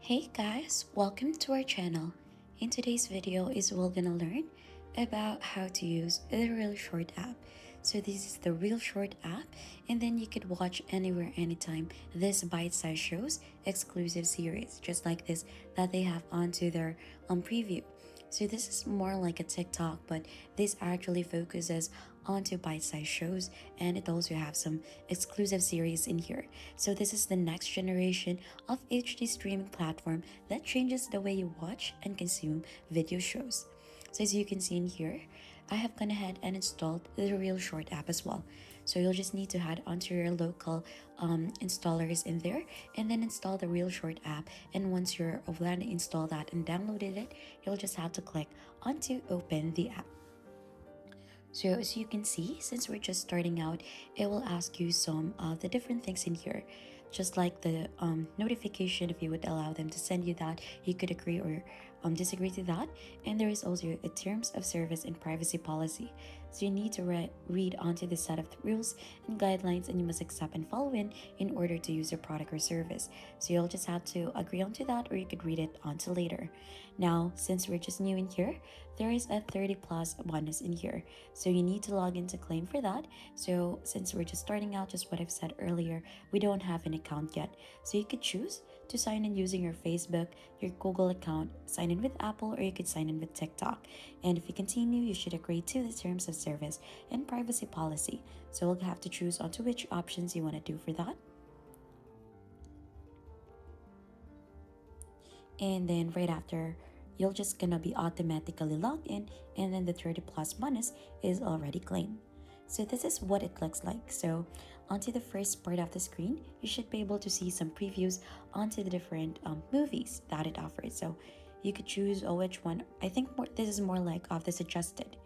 Hey guys, welcome to our channel. In today's video we're gonna learn about how to use the Reelshort app. So this is the Reelshort app, and then you could watch anywhere, anytime this bite-sized shows, exclusive series, just like this that they have onto their preview. So this is more like a TikTok, but this actually focuses onto bite-sized shows, and it also have some exclusive series in here. So this is the next generation of HD streaming platform that changes the way you watch and consume video shows. So as you can see in here, I have gone ahead and installed the Reelshort app as well. So you'll just need to head onto your local installers in there and then install the Reelshort app. And once you're already installed that and downloaded it, you'll just have to click onto open the app. So as you can see, since we're just starting out, it will ask you some of the different things in here. Just like the notification, if you would allow them to send you that, you could agree or disagree to that. And there is also a terms of service and privacy policy. So you need to read onto the set of rules and guidelines, and you must accept and follow in order to use your product or service. So you'll just have to agree onto that, or you could read it onto later. Now, since we're just new in here, there is a 30 plus bonus in here. So you need to log in to claim for that. So since we're just starting out, just what I've said earlier, we don't have an account yet. So you could choose to sign in using your Facebook, your Google account, sign in with Apple, or you could sign in with TikTok. And if you continue, you should agree to the terms of service and privacy policy. So we'll have to choose onto which options you want to do for that. And then right after, you're just gonna be automatically logged in, and then the 30 plus bonus is already claimed. So this is what it looks like. So onto the first part of the screen, you should be able to see some previews onto the different movies that it offers. So you could choose which one. I think this is more like of the suggested.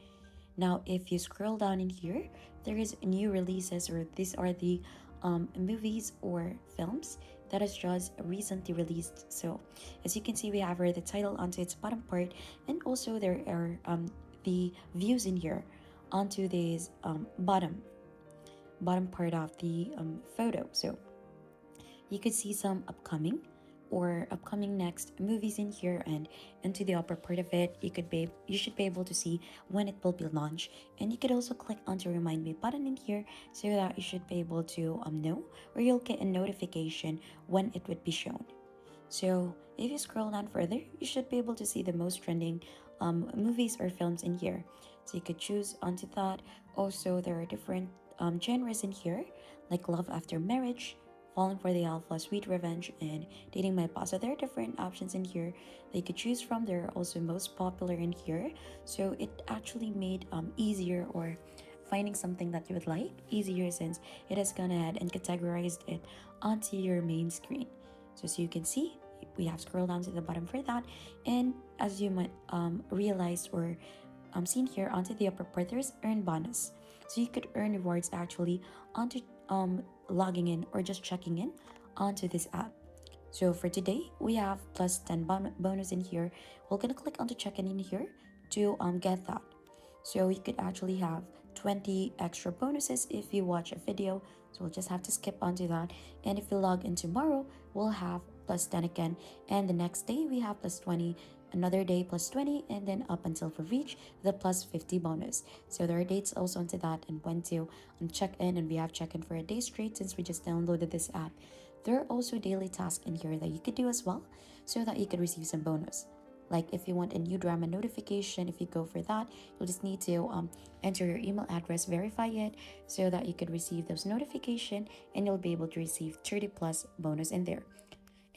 Now, if you scroll down in here, there is new releases, or these are the movies or films that is just recently released. So as you can see, we have the title onto its bottom part, and also there are the views in here onto this bottom part of the photo. So you could see some upcoming or upcoming next movies in here, and into the upper part of it you should be able to see when it will be launched. And you could also click onto remind me button in here, so that you should be able to know, or you'll get a notification when it would be shown. So if you scroll down further, you should be able to see the most trending movies or films in here. So you could choose onto that. Also, there are different genres in here, like Love After Marriage, Falling for the Alpha, Sweet Revenge, and Dating My Boss. So there are different options in here that you could choose from. They're also most popular in here. So it actually made easier, or finding something that you would like easier, since it has gone ahead and categorized it onto your main screen. So as you can see, we have scrolled down to the bottom for that. And as you might realize or seen here onto the upper part, there's earn bonus. So you could earn rewards actually onto logging in or just checking in onto this app. So for today, we have plus 10 bonus in here. We're gonna click onto check in here to get that. So you could actually have 20 extra bonuses if you watch a video. So we'll just have to skip onto that. And if you log in tomorrow, we'll have plus 10 again. And the next day we have plus 20, another day plus 20, and then up until we reach the plus 50 bonus. So there are dates also onto that, and when to check in, and we have check in for a day straight since we just downloaded this app. There are also daily tasks in here that you could do as well, so that you could receive some bonus. Like if you want a new drama notification, if you go for that, you'll just need to enter your email address, verify it, so that you could receive those notifications, and you'll be able to receive 30 plus bonus in there.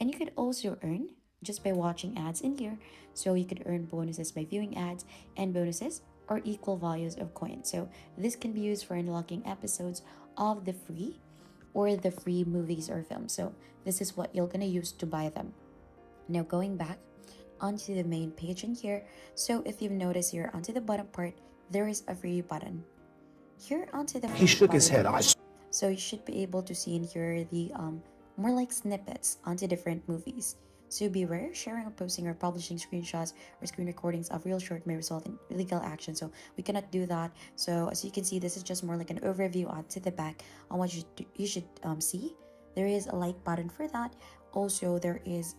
And you could also earn just by watching ads in here. So you could earn bonuses by viewing ads, and bonuses are equal values of coins. So this can be used for unlocking episodes of the free movies or films. So this is what you're gonna use to buy them. Now going back onto the main page in here. So if you've noticed here onto the bottom part, there is a free button. Here onto the He first shook his button, head. so you should be able to see in here the more like snippets onto different movies. So beware, sharing or posting or publishing screenshots or screen recordings of Reelshort may result in illegal action. So we cannot do that. So as you can see, this is just more like an overview onto the back on what you should see. There is a like button for that. Also, there is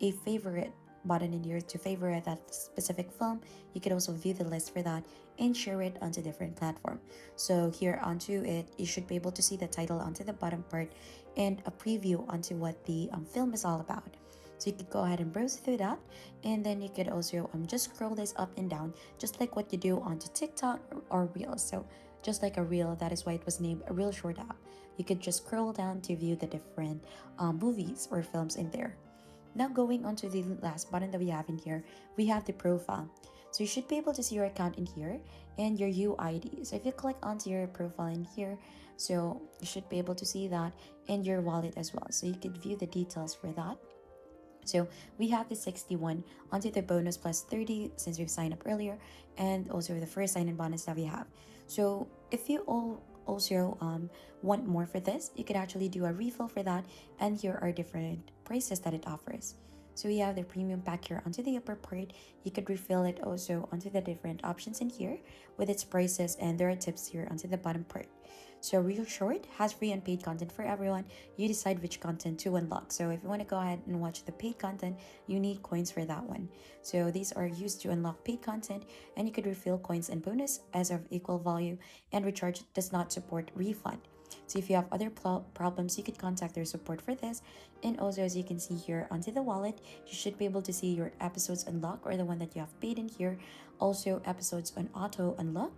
a favorite button in here to favorite that specific film. You can also view the list for that and share it onto different platform. So here onto it, you should be able to see the title onto the bottom part and a preview onto what the film is all about. So you could go ahead and browse through that, and then you could also just scroll this up and down, just like what you do onto TikTok or Reels. So just like a reel, that is why it was named a Reelshort app. You could just scroll down to view the different movies or films in there. Now going on to the last button that we have in here, we have the profile. So you should be able to see your account in here and your UID. So if you click onto your profile in here, so you should be able to see that in your wallet as well. So you could view the details for that. So we have the 61 onto the bonus plus 30 since we've signed up earlier, and also the first sign-in bonus that we have. So if you all also want more for this, you could actually do a refill for that, and here are different prices that it offers. So we have the premium pack here onto the upper part. You could refill it also onto the different options in here with its prices, and there are tips here onto the bottom part. So Real Short has free and paid content for everyone. You decide which content to unlock. So if you want to go ahead and watch the paid content, you need coins for that one. So these are used to unlock paid content, and you could refill coins and bonus as of equal value, and recharge does not support refund. So if you have other problems, you could contact their support for this. And also, as you can see here onto the wallet, you should be able to see your episodes unlock or the one that you have paid in here. Also, episodes on auto unlock,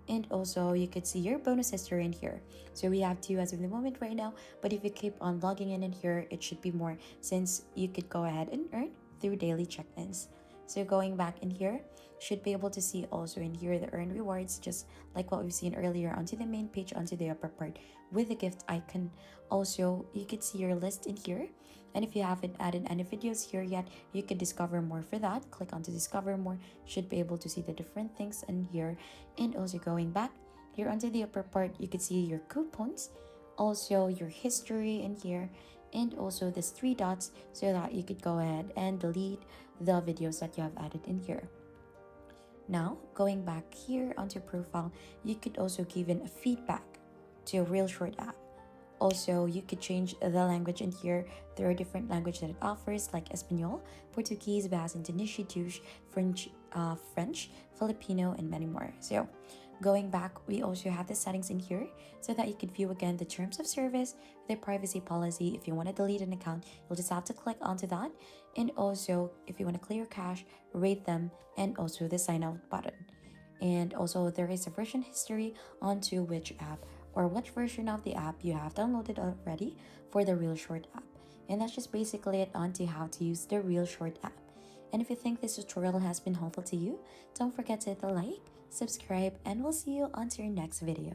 and also you could see your bonus history in here. So we have two as of the moment right now, but if you keep on logging in here, it should be more, since you could go ahead and earn through daily check-ins. So going back in here, should be able to see also in here the earn rewards, just like what we've seen earlier onto the main page onto the upper part with the gift icon. Also, you could see your list in here, and if you haven't added any videos here yet, you could discover more for that. Click on to discover more, should be able to see the different things in here. And also going back here onto the upper part, you could see your coupons, also your history in here, and also this three dots so that you could go ahead and delete the videos that you have added in here. Now, going back here onto profile, you could also give in a feedback to a Reelshort app. Also, you could change the language in here. There are different languages that it offers, like Espanol, Portuguese, Basque, Indonesian, French, Filipino, and many more. So, going back, we also have the settings in here so that you could view again the terms of service, the privacy policy. If you want to delete an account, you'll just have to click onto that. And also, if you want to clear cache, rate them, and also the sign out button. And also, there is a version history onto which app or which version of the app you have downloaded already for the Reelshort app. And that's just basically it onto how to use the Reelshort app. And if you think this tutorial has been helpful to you, don't forget to hit the like, subscribe, and we'll see you on to your next video.